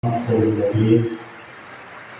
الجليل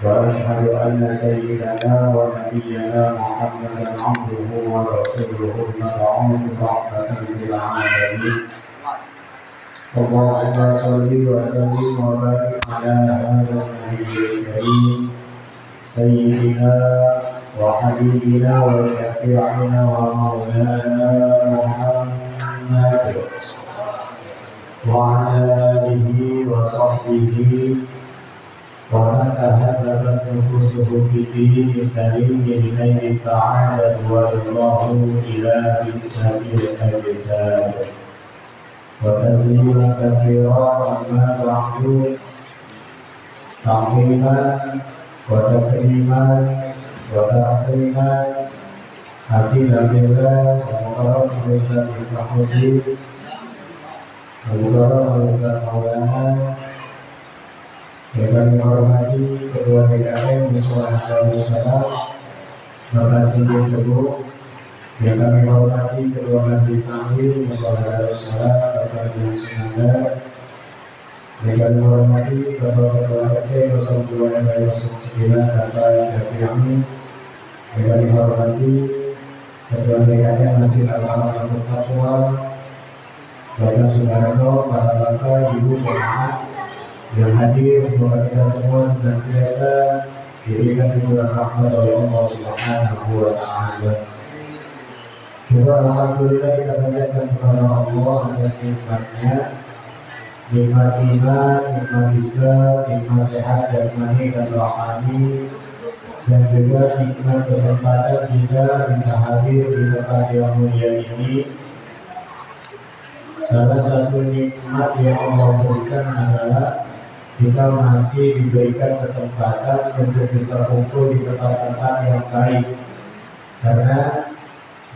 وأشهد أن سيدنا ونبينا محمدا عبده ورسوله المبعوث رحمة للعالمين. اللهم صل وسلم وبارك على هذا النبي الكريم سيدنا وحبيبنا وشفيعنا ومولانا محمد وعلى آله وصحبه ومن تهذبت نفوسه بدين السليم لنيل السعادة ورضاه إلى سبيل الأجساد وتسليما كثيرا أما بعد تعظيما وتكريما وتعظيما حسنا بالله ومقرب بالله الحديث Al-Mukarram Maulana yang kami hormati Ketua DKM Musyola Darussalam Makasih Teguh, yang kami hormati Ketua Majelis Taklim Musyola Darussalam Bapak Ibu Sunandar, yang kami hormati Ketua RT 02 RW 09 Bapak Syafi'i, yang kami hormati Ketua DKM Masjid Al-Alam Al-Fatwa Bapak Soekarno, para bapak, ibu, jemaah yang hadir, semoga kita semua senantiasa diberikan limpahan rahmat oleh Allah Subhanahu wa Ta'ala. Syukur alhamdulillah kita panjatkan kepada Allah atas nikmatnya, nikmat iman, nikmat Islam, nikmat sehat jasmani dan rohani, dan juga nikmat kesempatan kita bisa hadir di tempat yang mulia ini. Salah satu nikmat yang Allah berikan adalah kita masih diberikan kesempatan untuk bisa kumpul di tempat-tempat yang baik. Karena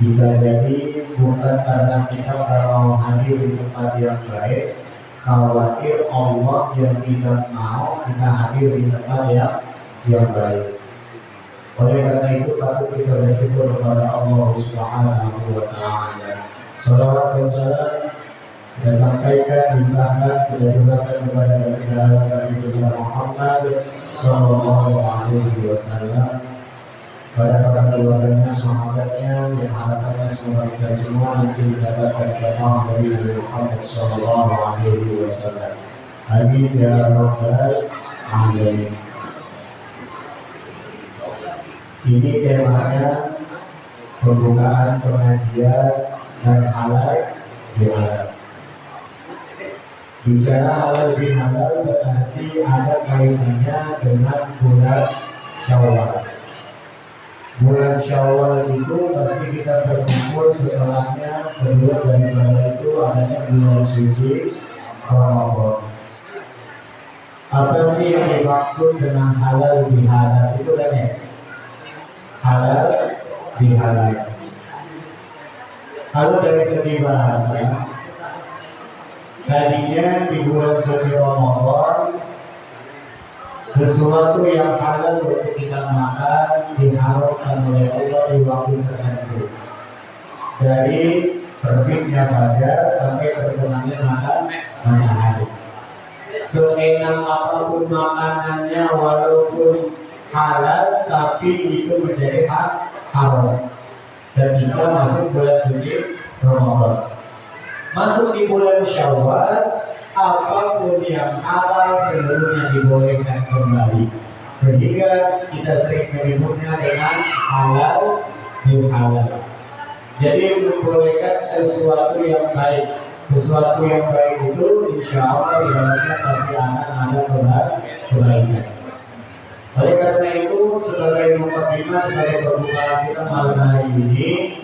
bisa jadi bukan karena kita mau hadir di tempat yang baik, khawatir Allah yang tidak mau kita hadir di tempat yang baik. Oleh karena itu patut kita bersyukur kepada Allah Subhanahu wa Ta'ala. Salawat dan salam kita sampaikan, limpahkan, kita curahkan kepada Nabi besar Muhammad Sallallahu Alaihi Wasallam, pada para keluarganya, sahabatnya, yang harapannya semoga kita semua nanti mendapatkan syafaat dari Nabi Muhammad Sallallahu Alaihi Wasallam. Amin ya rabbal alamin. Ini temanya pembukaan pengajian dan halal bihalal. Bicara halal bihalal berarti ada kaitannya dengan bulan Syawal. Bulan Syawal itu pasti kita berkumpul setelahnya, sebelum daripada itu adanya bulan suci Ramadan. Apa sih yang dimaksud dengan halal bihalal? Itu kan ya? Halal bihalal. Kalau dari segi bahasa, tadinya di bulan suci Ramadan sesuatu yang halal untuk kita makan diharamkan oleh Allah di waktu tertentu, dari terbitnya fajar sampai terbenamnya matahari. Seenak apapun makanannya walaupun halal, tapi itu menjadi haram ketika masuk bulan suci Ramadan. Masuk di bulan Syawal, apapun yang halal seluruhnya dibolehkan kembali. Sehingga kita sering menyebutnya dengan halal bihalal. Jadi membolehkan sesuatu yang baik. Sesuatu yang baik itu insya Allah di dalamnya pasti akan ada kebaikan. Oleh karena itu, sebagai mukadimah, sebagai pembukaan kita malam hari ini,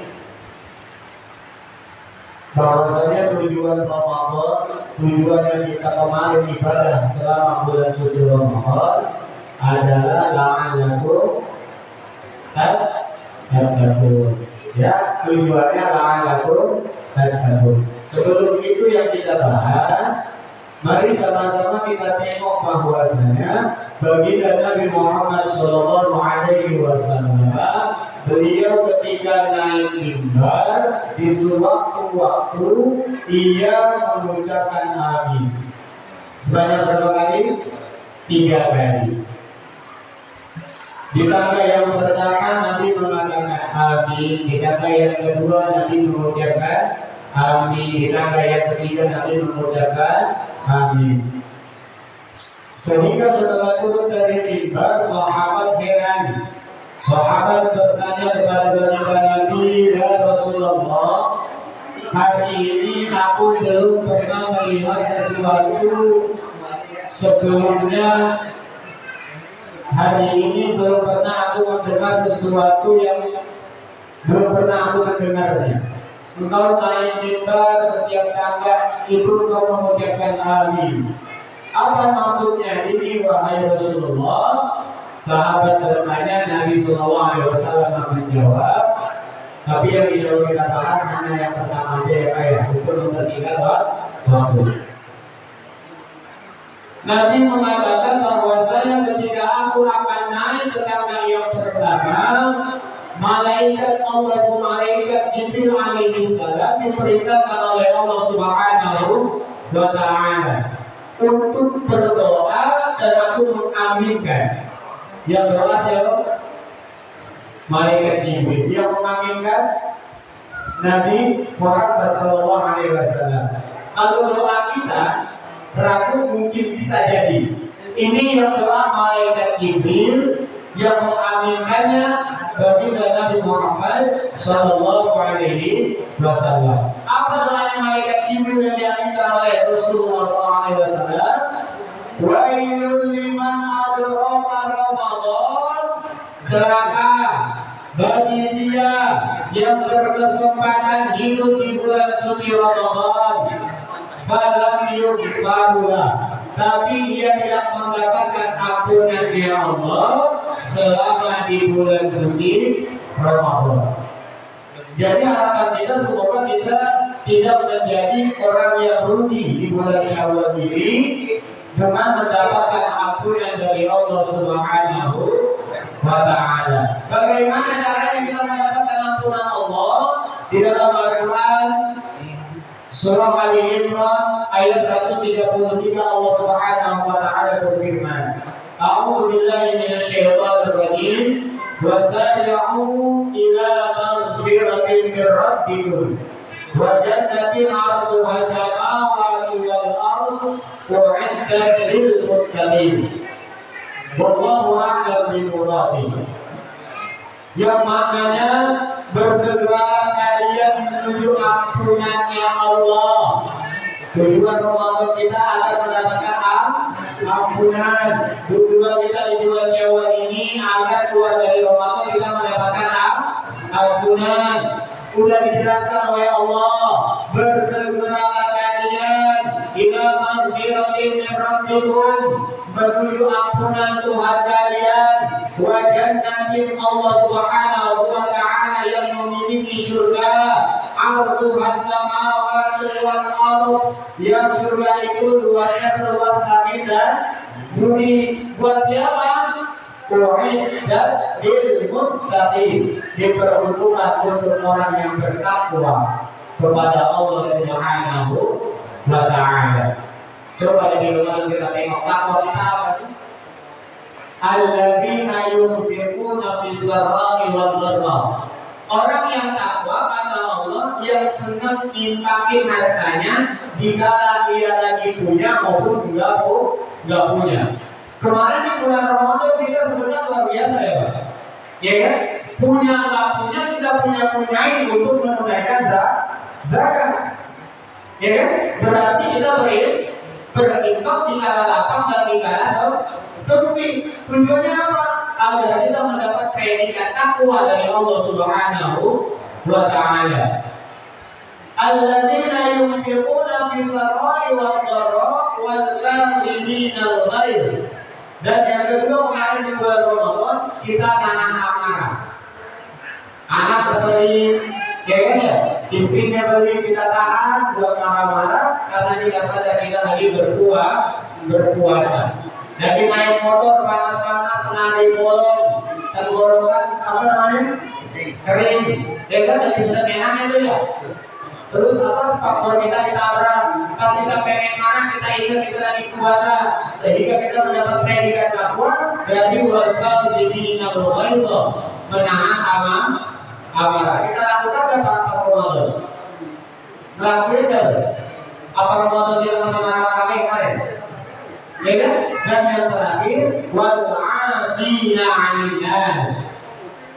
bahwasanya tujuan Ramadan, tujuan yang kita kemarin ibadah selama bulan suci Ramadan adalah la'allakum tattaqun. Ya, tujuannya la'allakum tattaqun. Sebelum itu yang kita bahas, mari sama-sama kita tengok bahwasanya baginda Nabi Muhammad Sallallahu Alaihi Wasallam, beliau ketika naik mimbar di sewaktu-waktu ia mengucapkan amin. Sebanyak berapa kali? 3 kali. Di tangga yang pertama Nabi mengatakan amin, di tangga yang kedua Nabi mengucapkan amin, di tangga yang ketiga Nabi mengucapkan amin. Sehingga setelah turun dari mimbar, sahabat heran. Sahabat bertanya kepada baginda Nabi, ya Rasulullah, hari ini aku belum pernah melihat sesuatu sebelumnya. Hari ini belum pernah aku mendengar sesuatu yang belum pernah aku mendengarnya. Engkau naik mimbar setiap tangga itu kau mengucapkan amin. Apa maksudnya ini wahai Rasulullah? Sahabat bertanya, Nabi SAW menjawab. Tapi yang insya Allah kita bahas hanya yang pertama aja ya Pak ya, untuk membersihkan waktu. Nabi mengatakan bahwasanya ketika aku akan naik ke tangga yang pertama, malaikat Allah, malaikat Jibril alaihi salam diperintahkan oleh Allah Subhanahu wa taala untuk berdoa dan aku mengaminkan. Yang doa siapa? Malaikat Jibril. Yang mengaminkan Nabi Muhammad SAW. Kalau doa kita ragu mungkin bisa jadi. Ini yang doa malaikat Jibril, yang mengaminkannya baginda Nabi Muhammad SAW. Apa doanya malaikat Jibril yang diaminkan oleh Rasulullah SAW? Wailul liman adraka Ramadan, celaka bagi dia yang berkesempatan hidup di bulan suci Ramadan, falam yughfarullah, tapi ia tidak mendapatkan ampunan dari Allah selama di bulan suci Ramadan. Jadi harapan kita semoga kita tidak menjadi orang yang rugi di bulan Syawal ini dengan mendapatkan ampunan dari Allah Subhanahu wa taala. Bagaimana caranya kita mendapatkan ampunan Allah? Di dalam Al-Qur'an surah Ali Imran ayat 133 Allah Subhanahu wa taala berfirman, A'udzu billahi minasyaitonir rajim, wasari'u ila maghfiratin min rabbikum wa jannatin 'arduha samawati wal ardu u'iddat lil muttaqin. Wallahu a'lam bimuradihi. Yang maknanya bersegeralah kalian menuju ampunannya Allah. Tujuan Ramadan kita agar mendapatkan ampunan. Tujuan kita di bulan Syawal ini agar keluar dari Ramadan kita mendapatkan ampunan. Sudah dijelaskan oleh Allah, bersegeralah kalian ila maghfiratin min rabbikum, menuju ampunan Tuhan kalian, wa jannatin Allah Subhanahu wa taala yang memiliki surga, arduha samawati wal ardh, yang surga itu luasnya seluas langit dan bumi. Buat siapa? U'iddat lil muttaqin, diperuntukkan untuk orang yang bertakwa kepada Allah Subhanahu wa taala. Coba di rumah kita tengok takwa kita apa sih? Alladzina yunfiquna fis sarra'i wad dharra. Orang yang takwa kata Allah yang senang infakir hartanya dikala ia lagi punya maupun enggak punya. Kemarin di bulan Ramadan kita sebenarnya luar biasa ya Pak. Ya kan? Punya enggak punya kita punya untuk menunaikan zakat. Ya kan? Berarti kita berinfak di kala lapang dan di kala sempit. Tujuannya apa? Agar kita mendapat predikat takwa dari Allah Subhanahu wa taala. Alladzina yunfiquna fis sarra'i wad dharra wal kadhimina al-ghaidh. Dan yang kedua kemarin di bulan Ramadan kita nahan amarah. Anak keselin, ya kan ya? Istrinya beli kita tahan buat marah-marah karena kita sadar kita lagi berpuasa. Lagi naik motor panas-panas, narik bolong, tenggorokan apa namanya? Kering. Ya kan lagi sedang enaknya tuh ya. Terus apa faktor kita ditabrak, pas kita pengen marah kita ingat kita lagi puasa, sehingga kita mendapat predikat dari wal kadhibina al-ghaidha, menahan amarah. Kita lakukan kan pas Ramadan? Lakukan kan? Apa Ramadan kita masih marah-marah kemarin? Ya kan? Dan yang terakhir wal 'afina 'anil nas.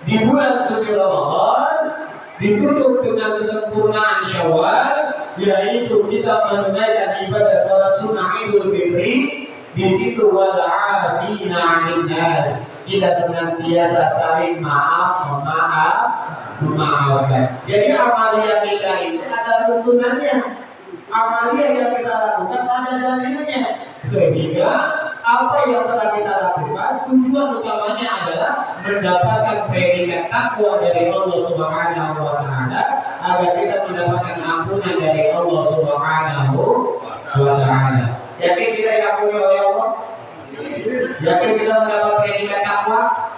Di bulan suci Ramadan ditutup dengan kesempurnaan Syawal, yaitu kita menunaikan ibadah salat sunnah Idul Fitri. Di situ wal 'afina 'anil nas, kita senantiasa saling memaafkan. Jadi amalia kita itu ada runtunannya. Amalia yang kita lakukan ada dalilnya, sehingga apa yang telah kita lakukan tujuan utamanya adalah mendapatkan predikat takwa dari Allah Subhanahu wa Ta'ala, agar kita mendapatkan ampunan dari Allah Subhanahu wa Ta'ala. Yakin kita diampuni oleh Allah? Yakin kita mendapat predikat takwa?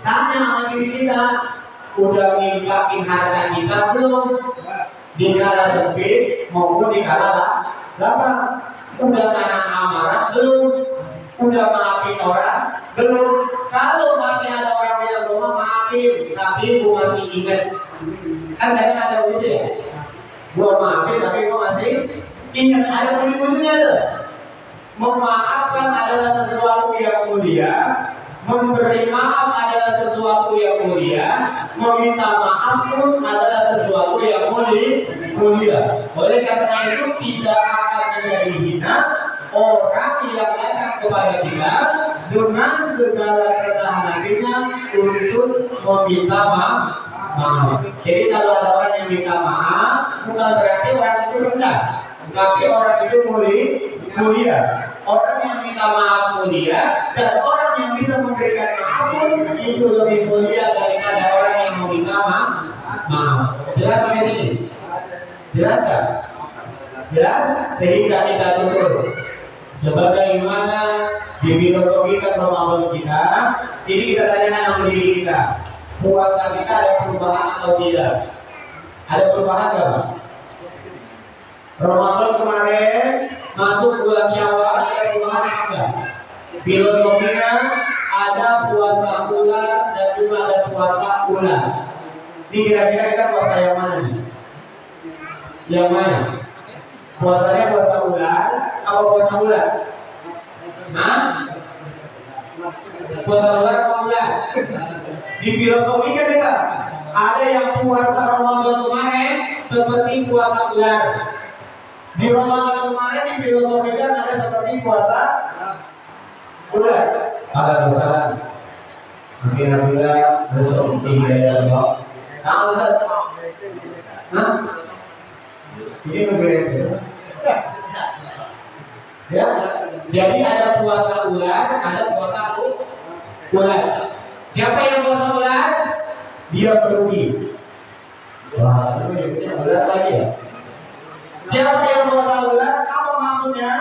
Tanya sama diri kita, udah ngingkarin harta kita belum? Di kala sempit maupun di kala lapang. Udah nahan amarah belum? Udah maafin orang belum? Kalau masih ada orang yang belum maafin, tapi gua masih ingat, kan kadang ada begitu ya, gua maafin tapi gua masih ingat. Ada ujung-ujungnya tuh. Memaafkan adalah sesuatu yang mulia, memberi maaf adalah sesuatu yang mulia, meminta maaf pun adalah sesuatu yang mulia. Oleh karena itu tidak akan menjadi hina orang yang datang kepada kita dengan segala kerendahan hatinya untuk meminta maaf. Jadi kalau ada orang yang minta maaf, bukan berarti orang itu rendah, tapi orang itu mulia. Orang yang minta maaf mulia, dan orang yang bisa memberikan maaf pun itu lebih mulia daripada orang yang meminta maaf. Jelas sampai sini? Jelas kan? Jelas? Sehingga kita tutup sebagaimana difilosofikan Ramadan kita. Ini kita tanyakan sama diri kita, puasa kita ada perubahan atau tidak? Ada perubahan nggak? Ramadan kemarin masuk bulan Syawal, ada perubahan apa? Filosofinya ada puasa ular dan juga ada puasa ular. Ini kira-kira kita puasa yang mana nih? Yang mana? Puasanya puasa ular apa puasa ular? Hah? Puasa ular apa ular? Di filosofikan kita ada yang puasa Ramadan kemarin seperti puasa ular. Di Ramadan kemarin difilosofikan ada seperti puasa ular. Ada masalah. Mungkin apabila besok istighfar Allah. Tahu Ustaz? Hah? Ini berbeda. Ya, jadi ada puasa ular, ada puasa ular. Siapa yang puasa ular? Dia merugi. Wah, itu berat lagi ya. Siapa yang puasa ular? Apa maksudnya?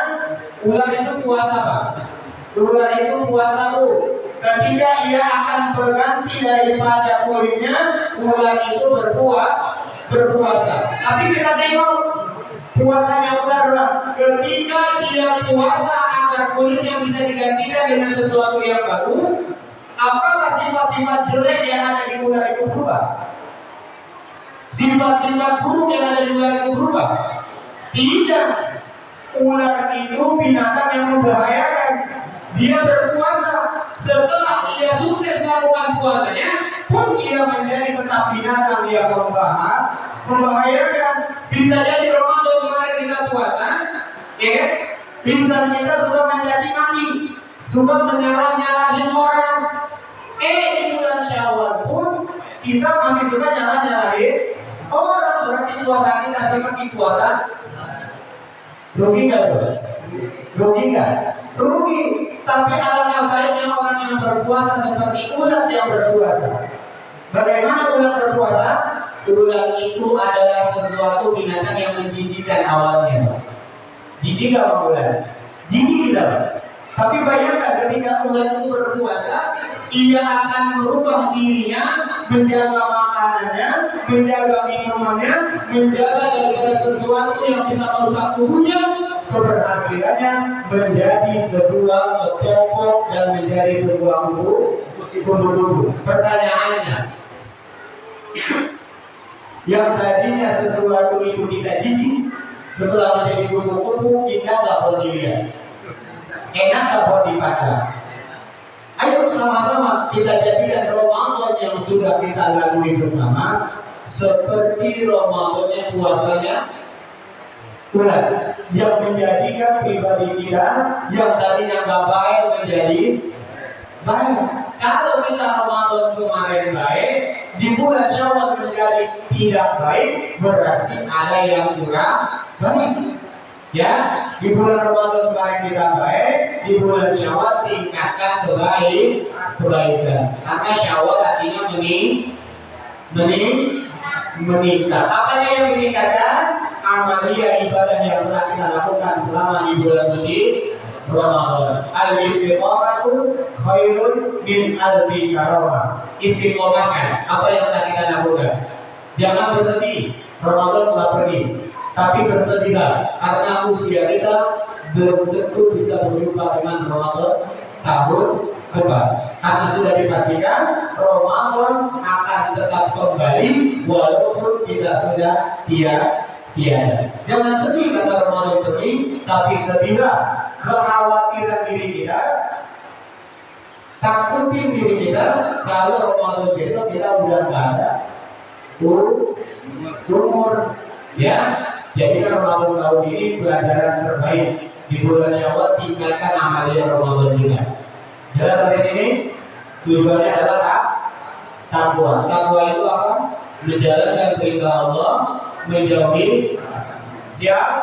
Ular itu puasa apa? Ular itu puasa ketika ia akan berganti daripada kulitnya, ular itu berpuasa. Tapi kita tengok puasanya ular, ketika dia puasa agar kulitnya bisa digantikan dengan sesuatu yang bagus, apakah sifat-sifat jelek yang ada di ular itu berubah? Sifat-sifat buruk yang ada di ular itu berubah? Tidak. Ular itu binatang yang membahayakan. Dia berpuasa. Setelah ia sukses melakukan puasanya, pun ia menjadi tetap binatang yang membahayakan. Bisa jadi Ramadan kemarin kita puasa, ya kan? Bisa kita sudah menjadi mati, sudah menyalahin orang. Di bulan Syawal pun kita masih suka nyalahin orang. Berarti puasa kita seperti puasa. Rugi nggak bro? Rugi nggak? Rugi. Tapi alangkah baiknya orang yang berpuasa seperti ular yang berpuasa. Bagaimana ular berpuasa? Ular itu adalah sesuatu binatang yang menjijikkan awalnya. Jijik nggak bang ular? Jijik tidak. Tapi bayangkan ketika ular itu berpuasa, ia akan merubah dirinya, menjaga makanannya, menjaga minumannya, menjaga daripada sesuatu yang bisa merusak tubuhnya, keberhasilannya menjadi sebuah kelompok dan menjadi sebuah kubu. Pertanyaannya, yang tadinya sesuatu itu kita jijik, setelah menjadi kubu-kubu, kita nggak buat dilihat, enak nggak buat dipandang. Ayo sama-sama kita jadikan Ramadan yang sudah kita lalui bersama seperti Ramadan puasanya bulan, yang menjadikan pribadi kita yang tadinya nggak baik menjadi baik. Kalau kita Ramadan kemarin baik, di bulan Syawal menjadi tidak baik, berarti ada yang kurang baik. Ya, di bulan Ramadan kemarin kita baik, di bulan Syawal tingkatkan kebaikan. Maka Syawal artinya meningkat. Apa yang meningkatkan? Amalia ibadah yang telah kita lakukan selama di bulan suci Ramadan. Al-istiqomatu khairun min alfi karamah. Istiqomahkan apa yang telah kita lakukan. Jangan bersedih, Ramadan telah pergi, tapi bersedihlah karena usia kita belum tentu bisa berjumpa dengan Ramadan tahun depan. Karena sudah dipastikan Ramadan akan tetap kembali walaupun kita sudah tiada. Jangan sedih kata Ramadan pergi, tapi sedihlah kekhawatiran diri kita, takutin diri kita kalau Ramadan besok kita udah nggak ada umur. Ya, jadi kan Ramadan tahun ini pelajaran terbaik di bulan Syawal, tingkatkan amalia Ramadan kita. Jelas sampai sini? Tujuannya adalah takwa. Takwa itu apa? Menjalankan perintah Allah, menjauhi siap.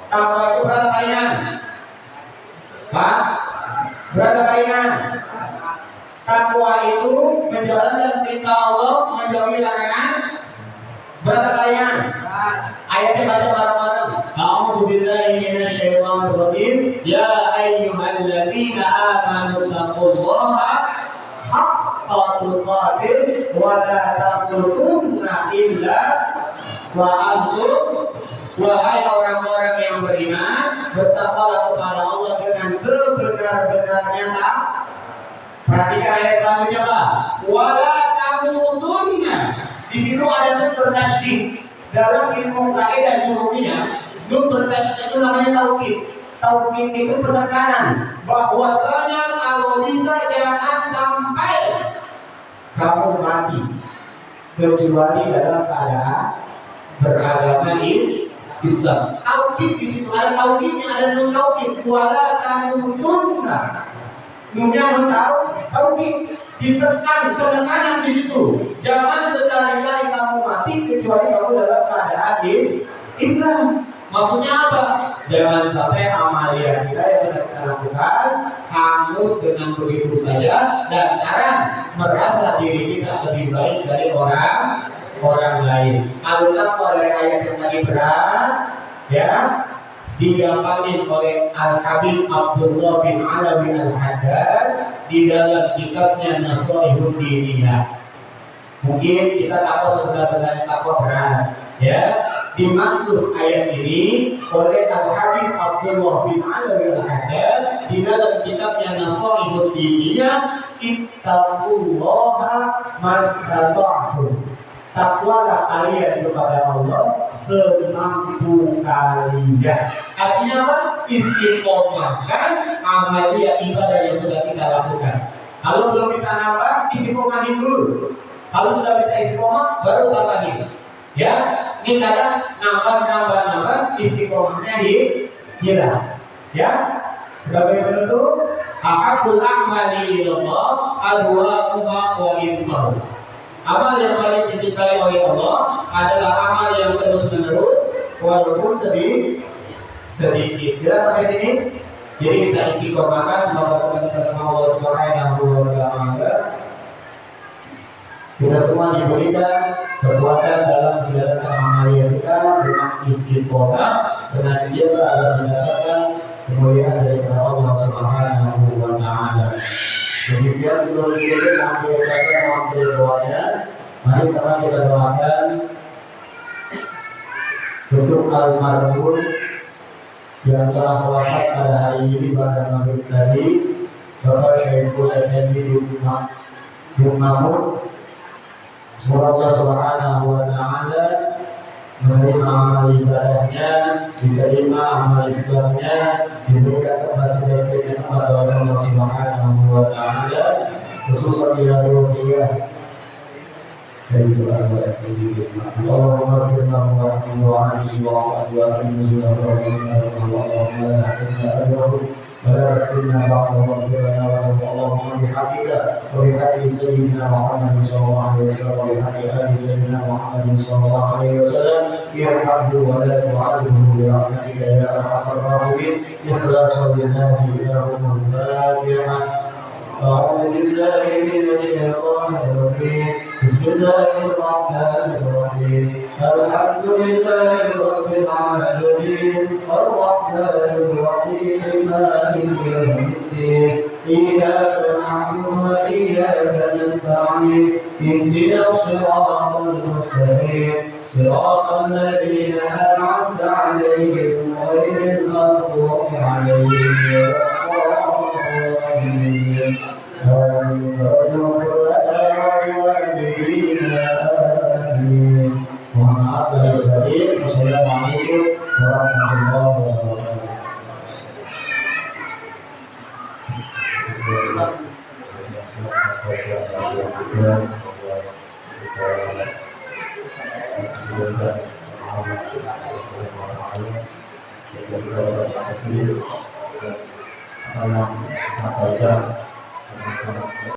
Takwa itu berapa kalian? Pak? Berapa kalian? Takwa itu menjalankan perintah Allah, menjauhi larangan. Berapa kalian? Ayatnya baca bareng-bareng. A'udzu billahi minasyaitonir rajim. Ya ayyuhalladzina amanu taqullaha haqqa tuqatih wa la tamutunna illa wa antum. Wahai orang-orang yang beriman, bertakwalah kepada Allah dengan sebenar-benarnya. Perhatikan ayat selanjutnya, Pak. Wala tamutunna. Di situ ada nun bertasydid. Dalam ilmu kaidah jurumiyah, nun bertasydid itu namanya taukid. Taukid itu penekanan bahwasanya kalau bisa jangan sampai kamu mati kecuali dalam keadaan beragama Islam. Taukid di situ ada taukidnya, ada nun taukid. Wala tamutunna. Nunnya nun taukid. Ditekan penekanan di situ. Jangan sekali-kali kamu mati kecuali kamu dalam keadaan Islam. Maksudnya apa? Jangan sampai amalia kita yang sudah kita lakukan hangus dengan begitu saja dan merasa diri kita lebih baik dari orang lain. Alhamdulillah dari ayat yang tadi berat, ya, digampangin oleh Al-Habib Abdullah bin Alawi Al-Haddad di dalam kitabnya Nasaihud Diniyah. Mungkin kita tahu sebenarnya takwa berat, ya. Dimaksud ayat ini oleh Al-Habib Abdullah bin Alawi Al-Haddad di dalam kitabnya Nasaihud Diniyah, ittaqullaha mastata'tum. Takwalah kalian kepada Allah semampu kalian. Artinya apa? Istiqomahkan amalia ibadah yang sudah kita lakukan. Kalau belum bisa nambah, istiqomahin dulu. Kalau sudah bisa istiqomah, baru tambahin. Ya, ini kadang nambah, istiqomahnya hilang. Ya, sebagai penutup, ahabul a'mali ilallah adwa'uha wa inqar. Amal yang paling dicintai oleh Allah adalah amal yang terus-menerus walaupun sedikit. Jelas sampai sini? Jadi kita istiqomahkan, semoga kita sama Allah Subhanahu wa taala kita semua diberikan kekuatan dalam menjalankan amalia kita dengan istiqomah senantiasa agar mendapatkan kemuliaan dari Allah Subhanahu wa taala. Demikian seluruh yang kita mengambil doanya. Mari sama kita doakan untuk almarhum yang telah wafat pada hari ini pada maghrib tadi, Bapak Syaiful Effendi Yumamud. Semoga Allah Subhanahu wa Ta'ala menerima amal ibadahnya, diterima amal Islamnya, diberikan kebahagiaan kepada Allah Subhanahu wa Ta'ala, khususnya di Ruhiyah. Allahumma firna wa rahmatullahi wa alihi wa sahbihi wa Allahumma la ilaha illa ولا تكلنا بعد ربنا اللهم بحقك وبحق سيدنا محمد صلى الله عليه وسلم وبحق ال سيدنا محمد صلى الله عليه وسلم ارحمه ولا تعذبه برحمتك يا ارحم الراحمين اخلاصا لله لهم الفاتحه. أعوذ بالله من الشيطان الرجيم بسم الله الرحمن الرحيم الحمد لله رب العالمين الرحمن الرحيم مالك يوم الدين إياك نعبد وإياك نستعين اهدنا الصراط المستقيم صراط الذين أنعمت عليهم غير المغضوب عليهم Mohon maaf lahir batin. Wassalamualaikum warahmatullahi wabarakatuh.